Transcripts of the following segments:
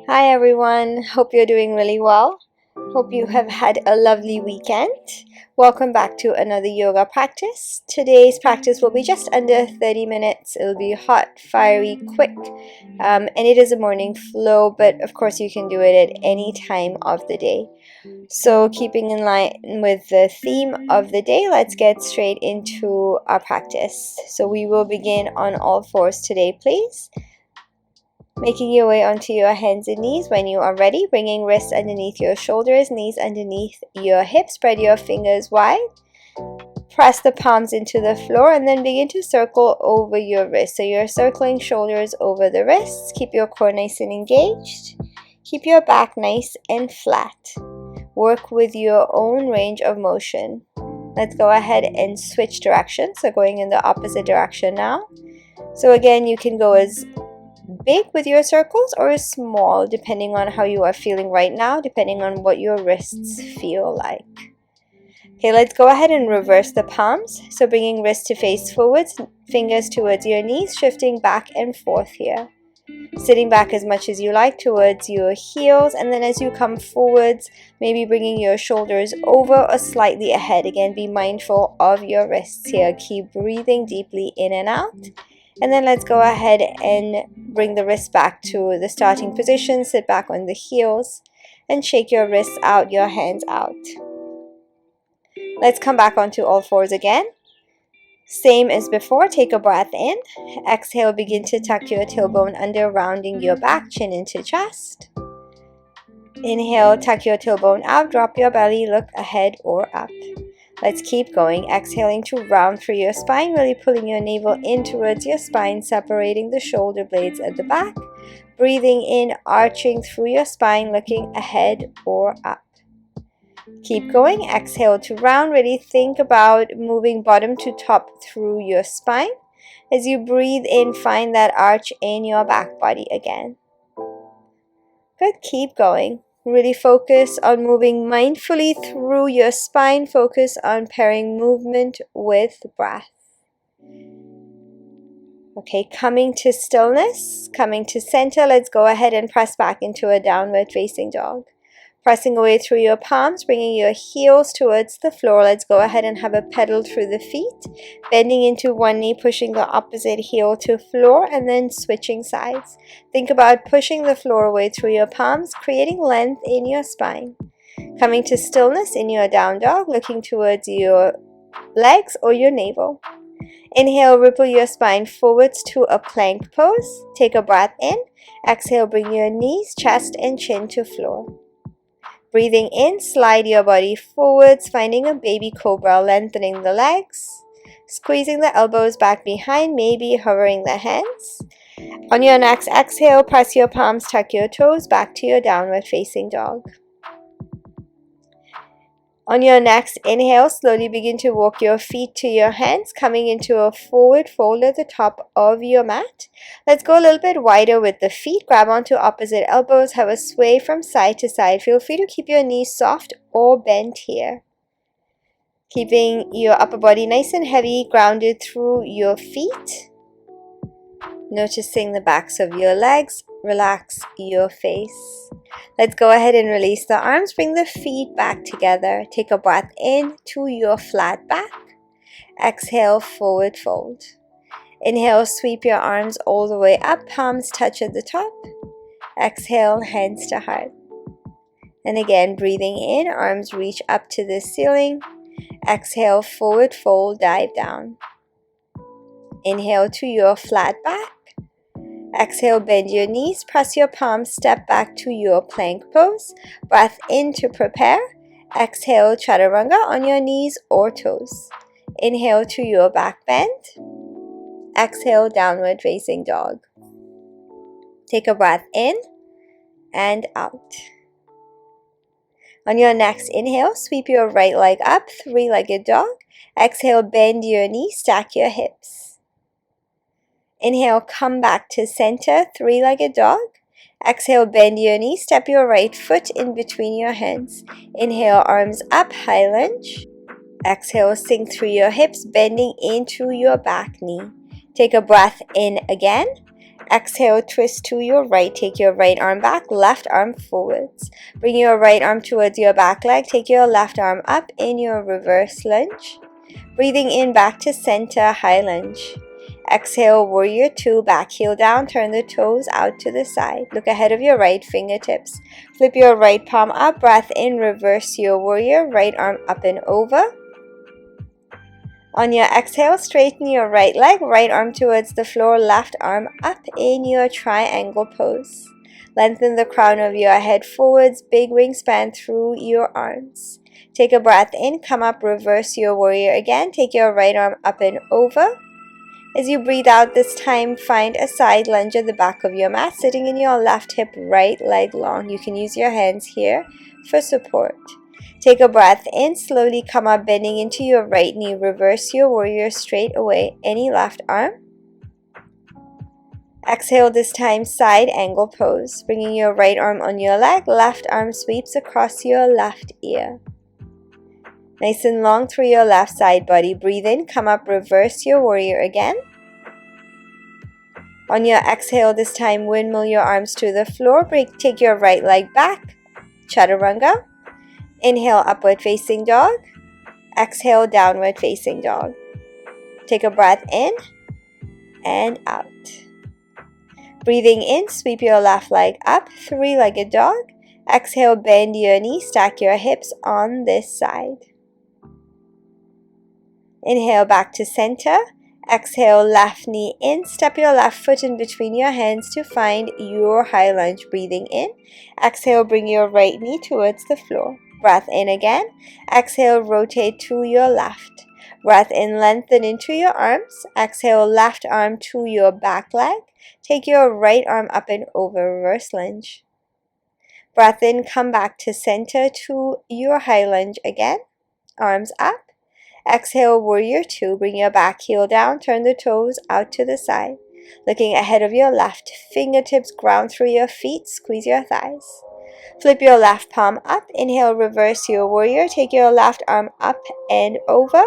Hi everyone, hope you're doing really well. Hope you have had a lovely weekend. Welcome back to another yoga practice. Today's practice will be just under 30 minutes. It'll be hot, fiery, quick, and it is a morning flow, but of course you can do it at any time of the day. So keeping in line with the theme of the day, let's get straight into our practice. So we will begin on all fours today, please. Making your way onto your hands and knees when you are ready, bringing wrists underneath your shoulders, knees underneath your hips, spread your fingers wide, press the palms into the floor, and then begin to circle over your wrists. So you're circling shoulders over the wrists. Keep your core nice and engaged. Keep your back nice and flat. Work with your own range of motion. Let's go ahead and switch directions. So going in the opposite direction now. So again, you can go as big with your circles or small depending on how you are feeling right now, depending on what your wrists feel like. Okay, let's go ahead and reverse the palms. So bringing wrists to face forwards, fingers towards your knees, shifting back and forth here. Sitting back as much as you like towards your heels, and then as you come forwards, maybe bringing your shoulders over or slightly ahead. Again, be mindful of your wrists here. Keep breathing deeply in and out. And then let's go ahead and bring the wrists back to the starting position. Sit back on the heels and shake your wrists out, your hands out. Let's come back onto all fours again. Same as before, take a breath in. Exhale, begin to tuck your tailbone under, rounding your back, chin into chest. Inhale, tuck your tailbone out, drop your belly, look ahead or up. Let's keep going. Exhaling to round through your spine, really pulling your navel in towards your spine, separating the shoulder blades at the back. Breathing in, arching through your spine, looking ahead or up. Keep going. Exhale to round. Really think about moving bottom to top through your spine. As you breathe in, find that arch in your back body again. Good. Keep going. Really focus on moving mindfully through your spine. Focus on pairing movement with breath. Okay, coming to stillness, coming to center. Let's go ahead and press back into a downward facing dog. Pressing away through your palms, bringing your heels towards the floor. Let's go ahead and have a pedal through the feet. Bending into one knee, pushing the opposite heel to floor, and then switching sides. Think about pushing the floor away through your palms, creating length in your spine. Coming to stillness in your down dog, looking towards your legs or your navel. Inhale, ripple your spine forwards to a plank pose. Take a breath in. Exhale, bring your knees, chest, and chin to floor. Breathing in, slide your body forwards, finding a baby cobra, lengthening the legs, squeezing the elbows back behind, maybe hovering the hands. On your next exhale, press your palms, tuck your toes back to your downward facing dog. On your next inhale, slowly begin to walk your feet to your hands, coming into a forward fold at the top of your mat. Let's go a little bit wider with the feet. Grab onto opposite elbows, have a sway from side to side. Feel free to keep your knees soft or bent here. Keeping your upper body nice and heavy, grounded through your feet. Noticing the backs of your legs, relax your face. Let's go ahead and release the arms, bring the feet back together. Take a breath in to your flat back. Exhale, forward fold. Inhale, sweep your arms all the way up, palms touch at the top. Exhale, hands to heart. And again, breathing in, arms reach up to the ceiling. Exhale, forward fold, dive down. Inhale to your flat back. Exhale, bend your knees, press your palms, step back to your plank pose. Breath in to prepare. Exhale, chaturanga on your knees or toes. Inhale to your back bend. Exhale, downward facing dog. Take a breath in and out. On your next inhale, sweep your right leg up, three-legged dog. Exhale, bend your knees, stack your hips. Inhale, come back to center, three-legged dog. Exhale, bend your knee, step your right foot in between your hands. Inhale, arms up, high lunge. Exhale, sink through your hips, bending into your back knee. Take a breath in again. Exhale, twist to your right. Take your right arm back, left arm forwards. Bring your right arm towards your back leg. Take your left arm up in your reverse lunge. Breathing in back to center, high lunge. Exhale, warrior two, back heel down, turn the toes out to the side. Look ahead of your right fingertips. Flip your right palm up, breath in, reverse your warrior, right arm up and over. On your exhale, straighten your right leg, right arm towards the floor, left arm up in your triangle pose. Lengthen the crown of your head forwards, big wingspan through your arms. Take a breath in, come up, reverse your warrior again. Take your right arm up and over. As you breathe out this time, find a side lunge at the back of your mat, sitting in your left hip, right leg long. You can use your hands here for support. Take a breath in, slowly come up, bending into your right knee. Reverse your warrior straight away, any left arm. Exhale this time, side angle pose. Bringing your right arm on your leg, left arm sweeps across your left ear. Nice and long through your left side body. Breathe in, come up, reverse your warrior again. On your exhale this time, windmill your arms to the floor. Take your right leg back, chaturanga. Inhale, upward facing dog. Exhale, downward facing dog. Take a breath in and out. Breathing in, sweep your left leg up, three-legged dog. Exhale, bend your knee, stack your hips on this side. Inhale, back to center. Exhale, left knee in. Step your left foot in between your hands to find your high lunge. Breathing in. Exhale, bring your right knee towards the floor. Breath in again. Exhale, rotate to your left. Breath in, lengthen into your arms. Exhale, left arm to your back leg. Take your right arm up and over, reverse lunge. Breath in, come back to center to your high lunge again. Arms up. Exhale, warrior two. Bring your back heel down, turn the toes out to the side. Looking ahead of your left, fingertips ground through your feet, squeeze your thighs. Flip your left palm up, inhale, reverse your warrior. Take your left arm up and over.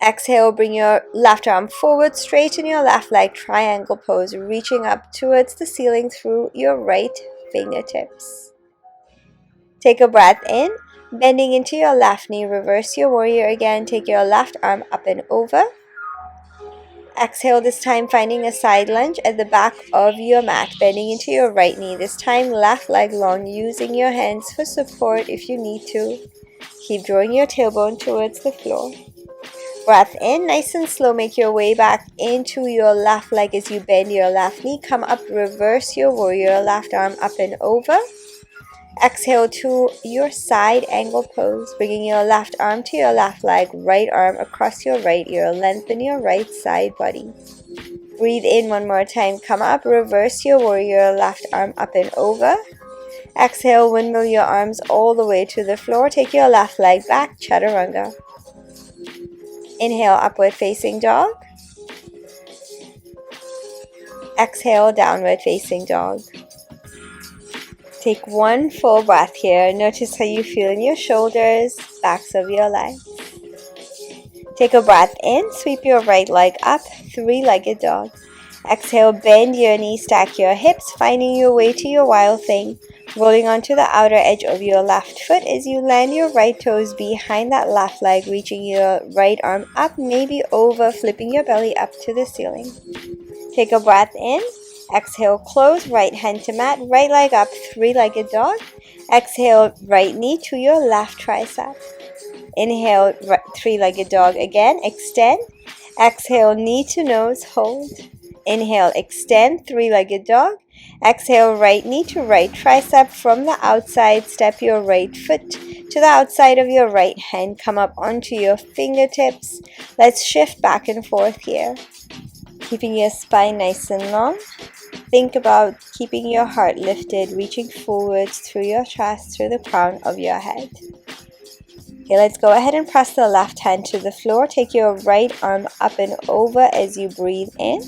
Exhale, bring your left arm forward, straighten your left leg, triangle pose, reaching up towards the ceiling through your right fingertips. Take a breath in, bending into your left knee, reverse your warrior again. Take your left arm up and over. Exhale this time, finding a side lunge at the back of your mat, bending into your right knee. This time, left leg long, using your hands for support if you need to. Keep drawing your tailbone towards the floor. Breath in, nice and slow, make your way back into your left leg as you bend your left knee. Come up, reverse your warrior, left arm up and over. Exhale to your side angle pose, bringing your left arm to your left leg, right arm across your right ear, lengthen your right side body. Breathe in one more time, come up, reverse your warrior, left arm up and over. Exhale, windmill your arms all the way to the floor, take your left leg back, chaturanga. Inhale, upward facing dog. Exhale, downward facing dog. Take one full breath here. Notice how you feel in your shoulders, backs of your legs. Take a breath in, sweep your right leg up, three-legged dog. Exhale, bend your knees, stack your hips, finding your way to your wild thing. Rolling onto the outer edge of your left foot as you land your right toes behind that left leg, reaching your right arm up, maybe over, flipping your belly up to the ceiling. Take a breath in. Exhale, close, right hand to mat, right leg up, three-legged dog. Exhale, right knee to your left tricep. Inhale, three-legged dog again, extend. Exhale, knee to nose, hold. Inhale, extend, three-legged dog. Exhale, right knee to right tricep. From the outside, step your right foot to the outside of your right hand. Come up onto your fingertips. Let's shift back and forth here. Keeping your spine nice and long. Think about keeping your heart lifted, reaching forwards through your chest, through the crown of your head. Okay, let's go ahead and press the left hand to the floor. Take your right arm up and over as you breathe in.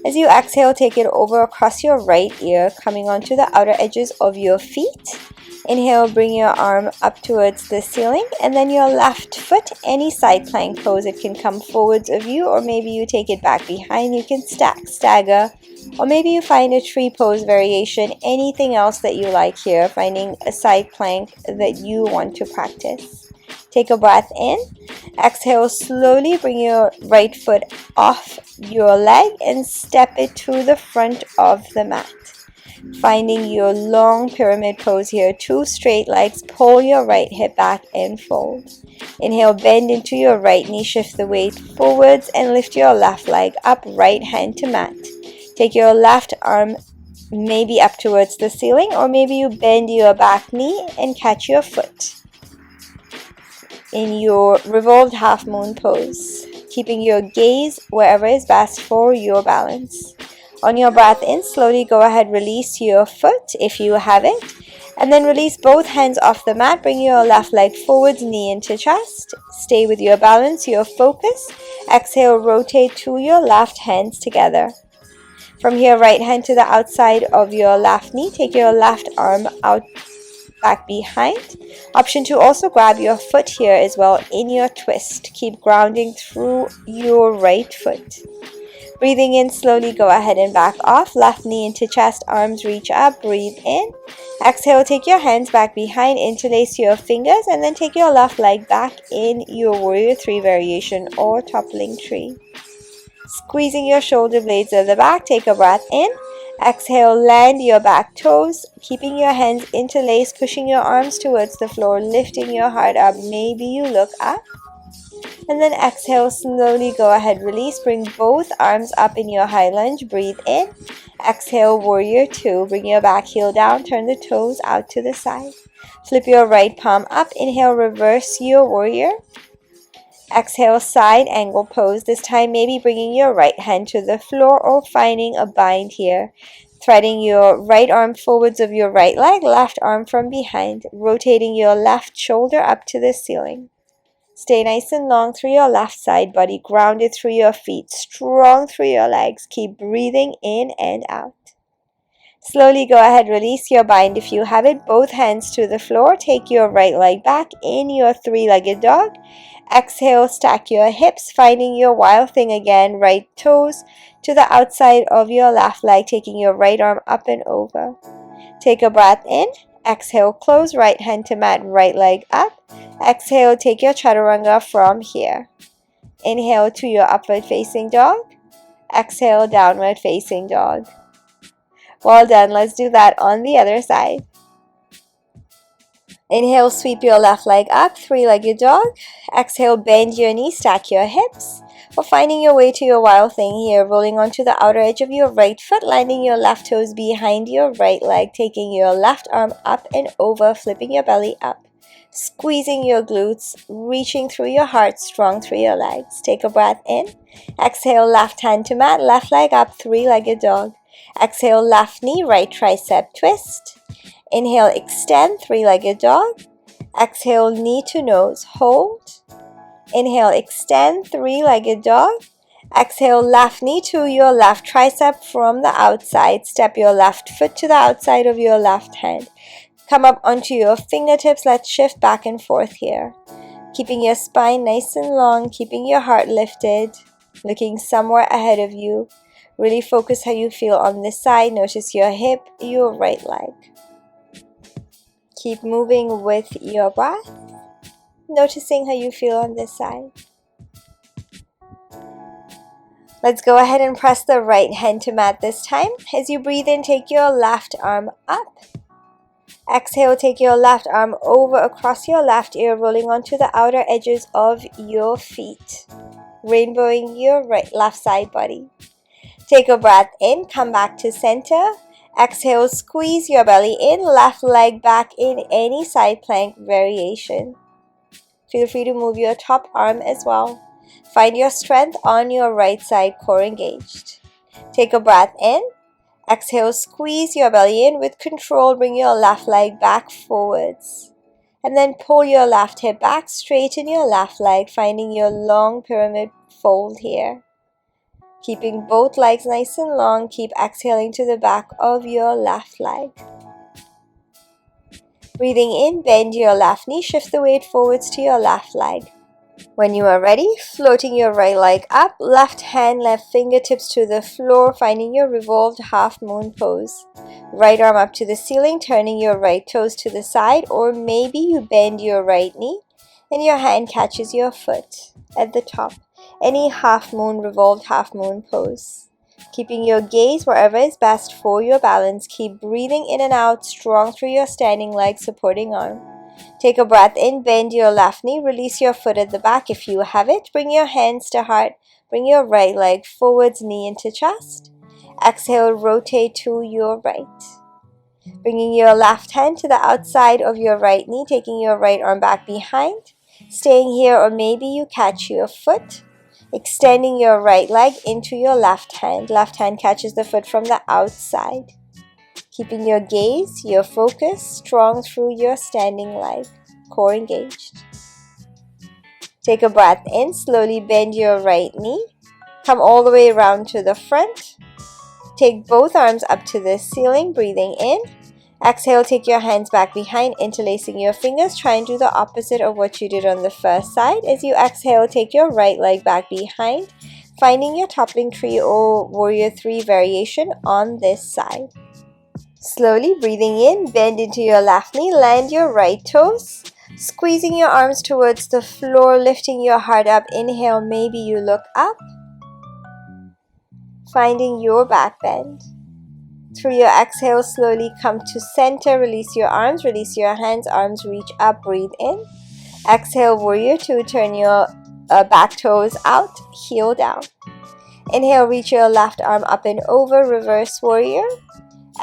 As you exhale, take it over across your right ear, coming onto the outer edges of your feet. Inhale, bring your arm up towards the ceiling, and then your left foot, any side plank pose. It can come forwards of you, or maybe you take it back behind. You can stack, stagger, or maybe you find a tree pose variation. Anything else that you like here, finding a side plank that you want to practice. Take a breath in. Exhale, slowly bring your right foot off your leg and step it to the front of the mat. Finding your long pyramid pose here, 2 straight legs, pull your right hip back and fold. Inhale, bend into your right knee, shift the weight forwards and lift your left leg up, right hand to mat. Take your left arm maybe up towards the ceiling, or maybe you bend your back knee and catch your foot in your revolved half moon pose, keeping your gaze wherever is best for your balance. On your breath in, slowly go ahead, release your foot if you have it, and then release both hands off the mat. Bring your left leg forwards, knee into chest. Stay with your balance, your focus. Exhale, rotate to your left, hands together. From here, right hand to the outside of your left knee. Take your left arm out back behind. Option to also grab your foot here as well in your twist. Keep grounding through your right foot. Breathing in, slowly go ahead and back off. Left knee into chest, arms reach up, breathe in. Exhale, take your hands back behind, interlace your fingers, and then take your left leg back in your warrior 3 variation or toppling tree. Squeezing your shoulder blades at the back, take a breath in. Exhale, land your back toes, keeping your hands interlaced, pushing your arms towards the floor, lifting your heart up. Maybe you look up. And then exhale, slowly go ahead, release, bring both arms up in your high lunge, breathe in. Exhale, warrior 2, bring your back heel down, turn the toes out to the side. Flip your right palm up, inhale, reverse your warrior. Exhale, side angle pose. This time maybe bringing your right hand to the floor or finding a bind here. Threading your right arm forwards of your right leg, left arm from behind. Rotating your left shoulder up to the ceiling. Stay nice and long through your left side body, grounded through your feet, strong through your legs. Keep breathing in and out. Slowly go ahead, release your bind if you have it. Both hands to the floor. Take your right leg back in your 3-legged dog. Exhale, stack your hips, finding your wild thing again. Right toes to the outside of your left leg, taking your right arm up and over. Take a breath in. Exhale, close, right hand to mat, right leg up. Exhale, take your chaturanga from here. Inhale to your upward facing dog. Exhale, downward facing dog. Well done. Let's do that on the other side. Inhale, sweep your left leg up, 3-legged dog. Exhale, bend your knees, stack your hips. Or finding your way to your wild thing here, rolling onto the outer edge of your right foot, landing your left toes behind your right leg, taking your left arm up and over, flipping your belly up. Squeezing your glutes, reaching through your heart, strong through your legs. Take a breath in. Exhale, left hand to mat, left leg up, 3-legged dog. Exhale, left knee, right tricep twist. Inhale, extend, 3-legged dog. Exhale, knee to nose, hold. Inhale, extend, 3-legged dog. Exhale, left knee to your left tricep from the outside. Step your left foot to the outside of your left hand. Come up onto your fingertips. Let's shift back and forth here. Keeping your spine nice and long, keeping your heart lifted, looking somewhere ahead of you. Really focus how you feel on this side. Notice your hip, your right leg. Keep moving with your breath, noticing how you feel on this side. Let's go ahead and press the right hand to mat this time. As you breathe in, take your left arm up. Exhale, take your left arm over across your left ear, rolling onto the outer edges of your feet, rainbowing your left side body. Take a breath in, come back to center. Exhale, squeeze your belly in, left leg back in any side plank variation. Feel free to move your top arm as well. Find your strength on your right side, core engaged. Take a breath in. Exhale, squeeze your belly in with control. Bring your left leg back forwards. And then pull your left hip back, straighten your left leg, finding your long pyramid fold here. Keeping both legs nice and long, keep exhaling to the back of your left leg. Breathing in, bend your left knee, shift the weight forwards to your left leg. When you are ready, floating your right leg up, left hand, left fingertips to the floor, finding your revolved half moon pose. Right arm up to the ceiling, turning your right toes to the side, or maybe you bend your right knee and your hand catches your foot at the top. Any half moon, revolved half moon pose. Keeping your gaze wherever is best for your balance. Keep breathing in and out, strong through your standing leg, supporting arm. Take a breath in, bend your left knee, release your foot at the back if you have it. Bring your hands to heart, bring your right leg forwards, knee into chest. Exhale, rotate to your right. Bringing your left hand to the outside of your right knee, taking your right arm back behind. Staying here, or maybe you catch your foot. Extending your right leg into your left hand. Left hand catches the foot from the outside. Keeping your gaze, your focus strong through your standing leg. Core engaged. Take a breath in, slowly bend your right knee. Come all the way around to the front. Take both arms up to the ceiling, breathing in. Exhale, take your hands back behind, interlacing your fingers. Try and do the opposite of what you did on the first side. As you exhale, take your right leg back behind, finding your toppling tree or warrior 3 variation on this side. Slowly breathing in, bend into your left knee, land your right toes, squeezing your arms towards the floor, lifting your heart up. Inhale, maybe you look up, finding your back bend. Through your exhale, slowly come to center, release your arms, release your hands, arms reach up, breathe in. Exhale, warrior 2, turn your back toes out, heel down. Inhale, reach your left arm up and over, reverse warrior.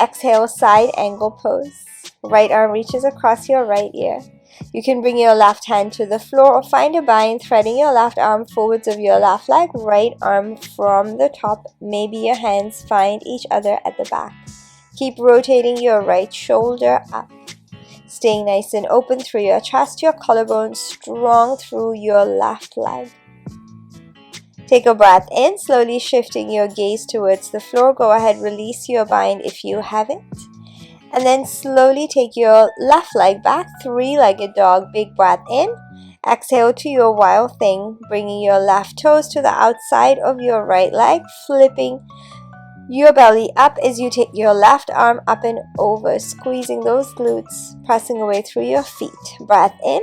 Exhale, side angle pose. Right arm reaches across your right ear. You can bring your left hand to the floor or find a bind, threading your left arm forwards of your left leg, right arm from the top. Maybe your hands find each other at the back. Keep rotating your right shoulder up. Staying nice and open through your chest, your collarbone strong through your left leg. Take a breath in, slowly shifting your gaze towards the floor. Go ahead, release your bind if you have it. And then slowly take your left leg back, 3-legged dog. Big breath in. Exhale to your wild thing, bringing your left toes to the outside of your right leg, flipping your belly up as you take your left arm up and over, squeezing those glutes, pressing away through your feet. Breath in.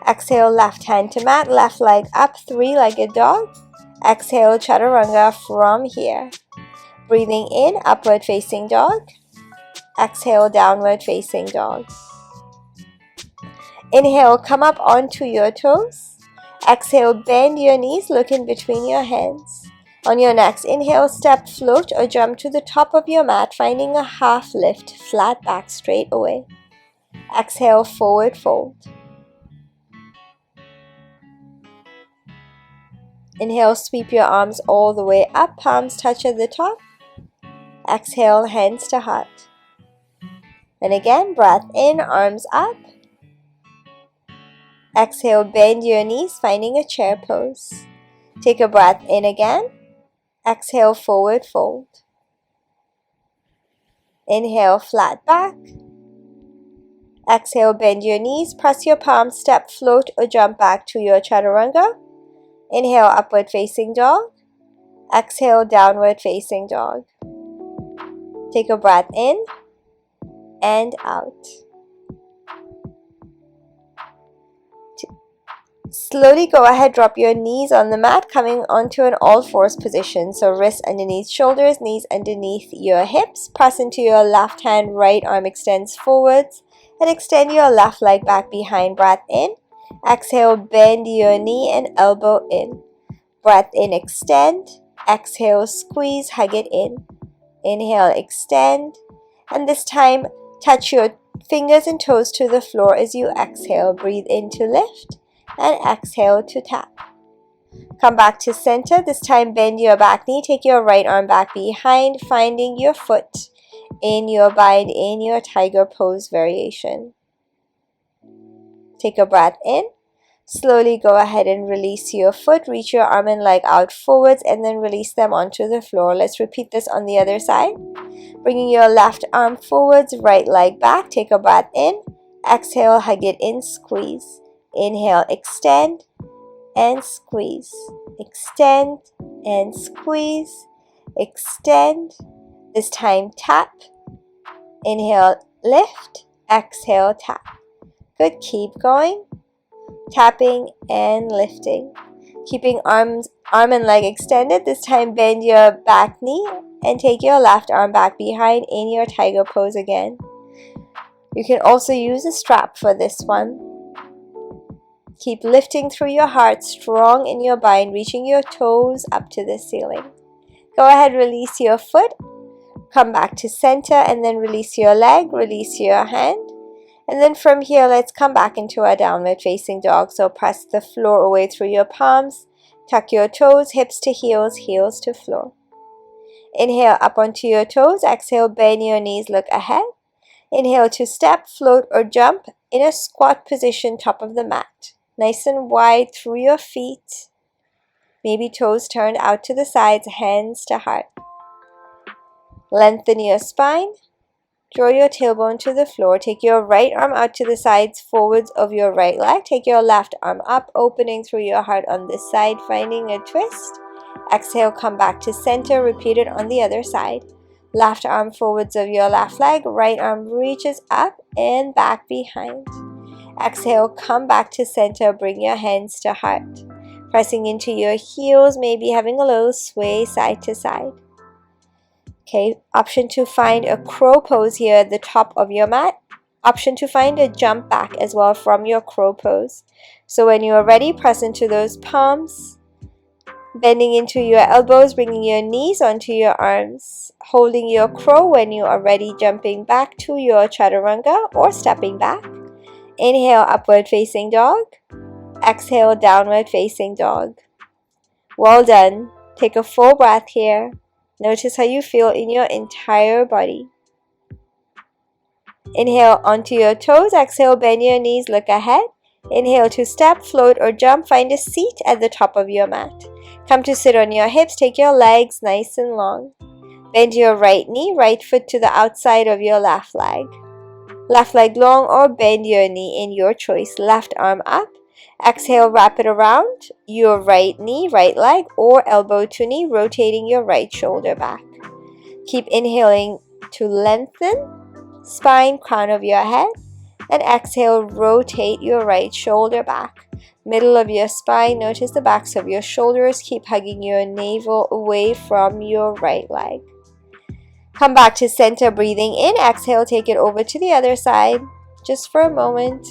Exhale, left hand to mat, left leg up, 3-legged dog. Exhale, chaturanga from here. Breathing in, upward facing dog. Exhale, downward facing dog. Inhale, come up onto your toes. Exhale, bend your knees, look in between your hands. On your next inhale, step, float, or jump to the top of your mat, finding a half lift, flat back, straight away. Exhale, forward fold. Inhale, sweep your arms all the way up, palms touch at the top. Exhale, hands to heart. And again, breath in, arms up. Exhale, bend your knees, finding a chair pose. Take a breath in again. Exhale, forward fold. Inhale, flat back. Exhale, bend your knees, press your palms, step, float, or jump back to your chaturanga. Inhale, upward facing dog. Exhale, downward facing dog. Take a breath in and out. Slowly go ahead, drop your knees on the mat, coming onto an all-fours position. So wrists underneath shoulders, knees underneath your hips. Press into your left hand, right arm extends forwards. And extend your left leg back behind. Breath in. Exhale, bend your knee and elbow in. Breath in, extend. Exhale, squeeze, hug it in. Inhale, extend. And this time, touch your fingers and toes to the floor as you exhale. Breathe in to lift and exhale to tap. Come back to center. This time, bend your back knee. Take your right arm back behind, finding your foot in your bind, in your tiger pose variation. Take a breath in. Slowly go ahead and release your foot. Reach your arm and leg out forwards and then release them onto the floor. Let's repeat this on the other side. Bringing your left arm forwards, right leg back. Take a breath in. Exhale, hug it in, squeeze. Inhale, extend and squeeze. Extend and squeeze. Extend. This time tap. Inhale, lift. Exhale, tap. Good, keep going. Tapping and lifting. Keeping arm and leg extended. This time bend your back knee and take your left arm back behind in your tiger pose again. You can also use a strap for this one. Keep lifting through your heart, strong in your bind, reaching your toes up to the ceiling. Go ahead, release your foot. Come back to center and then release your leg, release your hand. And then from here, let's come back into our downward facing dog. So press the floor away through your palms. Tuck your toes, hips to heels, heels to floor. Inhale up onto your toes. Exhale, bend your knees, look ahead. Inhale to step, float, or jump in a squat position, top of the mat. Nice and wide through your feet. Maybe toes turned out to the sides, hands to heart. Lengthen your spine. Draw your tailbone to the floor. Take your right arm out to the sides, forwards of your right leg. Take your left arm up, opening through your heart on this side, finding a twist. Exhale, come back to center. Repeat it on the other side. Left arm forwards of your left leg. Right arm reaches up and back behind. Exhale, come back to center. Bring your hands to heart. Pressing into your heels, maybe having a little sway side to side. Okay, option to find a crow pose here at the top of your mat. Option to find a jump back as well from your crow pose. So when you are ready, press into those palms, bending into your elbows, bringing your knees onto your arms, holding your crow when you are ready, jumping back to your chaturanga or stepping back. Inhale, upward facing dog. Exhale, downward facing dog. Well done. Take a full breath here. Notice how you feel in your entire body. Inhale onto your toes. Exhale, bend your knees, look ahead. Inhale to step, float, or jump. Find a seat at the top of your mat. Come to sit on your hips. Take your legs nice and long. Bend your right knee, right foot to the outside of your left leg. Left leg long or bend your knee in your choice. Left arm up. Exhale, wrap it around your right knee, right leg, or elbow to knee, rotating your right shoulder back. Keep inhaling to lengthen spine, crown of your head, and exhale, rotate your right shoulder back. Middle of your spine, notice the backs of your shoulders. Keep hugging your navel away from your right leg. Come back to center, breathing in. Exhale, take it over to the other side, just for a moment.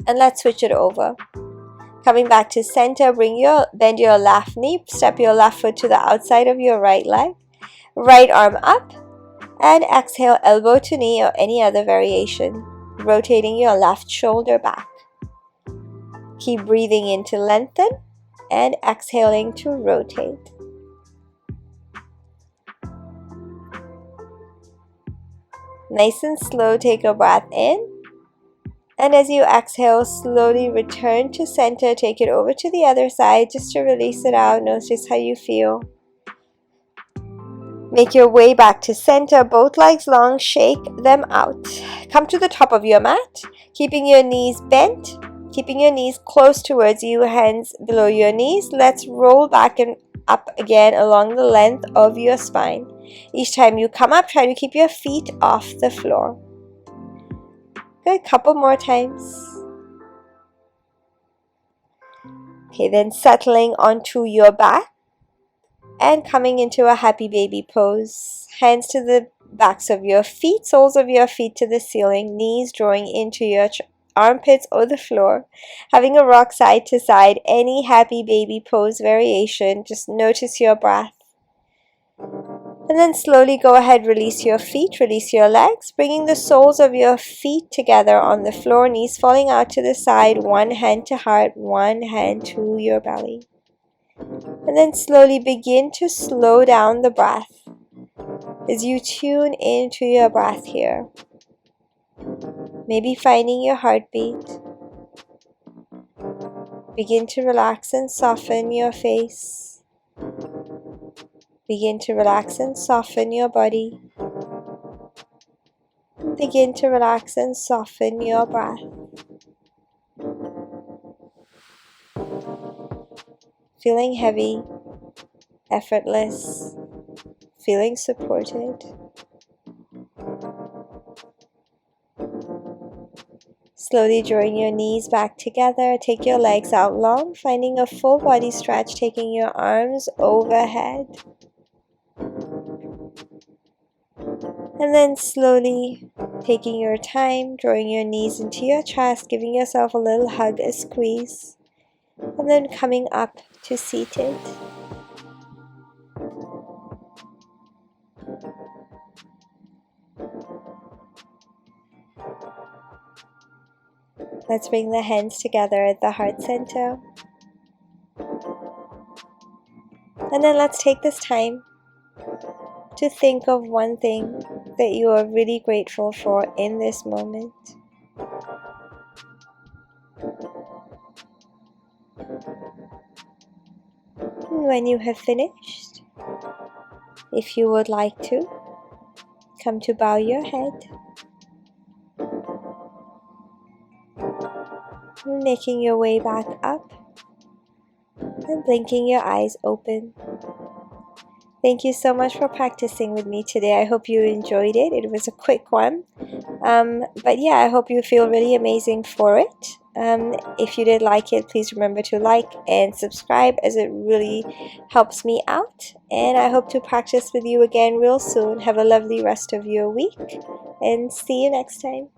And let's switch it over. Coming back to center, bend your left knee, step your left foot to the outside of your right leg. Right arm up, and exhale, elbow to knee or any other variation. Rotating your left shoulder back. Keep breathing in to lengthen and exhaling to rotate. Nice and slow, take a breath in. And as you exhale, slowly return to center. Take it over to the other side just to release it out. Notice how you feel. Make your way back to center. Both legs long. Shake them out. Come to the top of your mat. Keeping your knees bent. Keeping your knees close towards you. Hands below your knees. Let's roll back and up again along the length of your spine. Each time you come up, try to keep your feet off the floor. Good, couple more times. Okay, then settling onto your back and coming into a happy baby pose. Hands to the backs of your feet, soles of your feet to the ceiling, knees drawing into your armpits or the floor. Having a rock side to side, any happy baby pose variation. Just notice your breath. And then slowly go ahead, release your feet, release your legs, bringing the soles of your feet together on the floor, knees falling out to the side, one hand to heart, one hand to your belly. And then slowly begin to slow down the breath as you tune into your breath here. Maybe finding your heartbeat. Begin to relax and soften your face. Begin to relax and soften your body. Begin to relax and soften your breath. Feeling heavy, effortless, feeling supported. Slowly drawing your knees back together, take your legs out long, finding a full body stretch, taking your arms overhead. And then slowly taking your time, drawing your knees into your chest, giving yourself a little hug, a squeeze, and then coming up to seated. Let's bring the hands together at the heart center. And then let's take this time to think of one thing that you are really grateful for in this moment. And when you have finished, if you would like to, come to bow your head, making your way back up and blinking your eyes open. Thank you so much for practicing with me today. I hope you enjoyed it. It was a quick one. But yeah, I hope you feel really amazing for it. If you did like it, please remember to like and subscribe, as it really helps me out. And I hope to practice with you again real soon. Have a lovely rest of your week and see you next time.